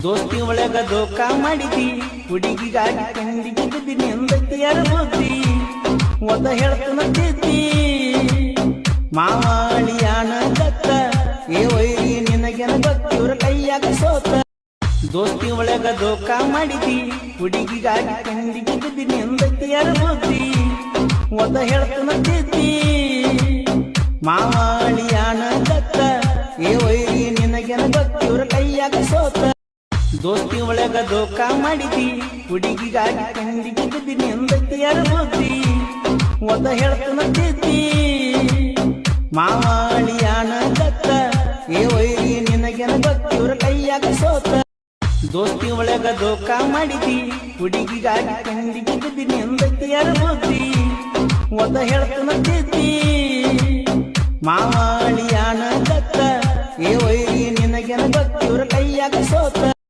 ದೋಸ್ತಿ ಒಳಗ ದೋಖ ಮಾಡಿದಿ ಹುಡುಗಿಗಾಗಿ ಕಂಡಿಗೆ ಬಿದ್ದೀನಿ ಎಂದಕ್ಕೆ ಯಾರು ಬುದ್ಧಿ ಒದ ಹೇಳ್ತನತ್ತಿದ್ದಿ ಮಾವಾಳಿಯಾನ ದತ್ತ ಏ ವೈರಿ ನಿನಗೆನ ಗೊತ್ತಿವ್ರ ಕೈಯಾಗ ಸೋತ ದೋಸ್ತಿ ಒಳಗ ದೋಖ ಮಾಡಿದಿ ಹುಡುಗಿಗಾಗಿ ಕಂಡಿಗೆ ಬಿದ್ದೀನಿ ಎಂದಕ್ಕೆ ಯಾರು ಬುದ್ಧಿ ಒದ ಹೇಳ್ತನತ್ತಿದ್ದಿ ಮಾವಾಳಿಯಾನ ದತ್ತ ಏ ವೈರಿ ನಿನಗೆನ ಗೊತ್ತಿವ್ರ ಕೈಯಾಗ ಸೋತ ದೋಸ್ತಿ ಒಳಗ ದೋಖ ಮಾಡಿದಿ ಹುಡುಗಿಗಾಗಿ ಕಂಡಿಗೆ ಬಿದ್ದೀನಿ ಎಂದಕ್ಕೆ ಯಾರು ಬುದ್ಧಿ ಒದ ಹೇಳ್ತನತ್ತಿದ್ದಿ ಮಾವಾಳಿಯಾನ ದತ್ತ ಏ ವೈರಿ ನಿನಗೆನ ಗೊತ್ತಿವ್ರ ಕೈಯಾಗ ಸೋತ ದೋಸ್ತಿ ಒಳಗ ದೋಖ ಮಾಡಿದಿ ಹುಡುಗಿಗಾಗಿ ಕಂಡಿಗೆ ಬಿದ್ದೀನಿ ಎಂದಕ್ಕೆ ಯಾರು ಬುದ್ಧಿ ಒದ ಹೇಳ್ತನತ್ತಿದ್ದಿ ಮಾವಾಳಿಯಾನ ದತ್ತ ಏ ವೈರಿ ನಿನಗೆನ ಗೊತ್ತಿವ್ರ ಕೈಯಾಗ ಸೋತ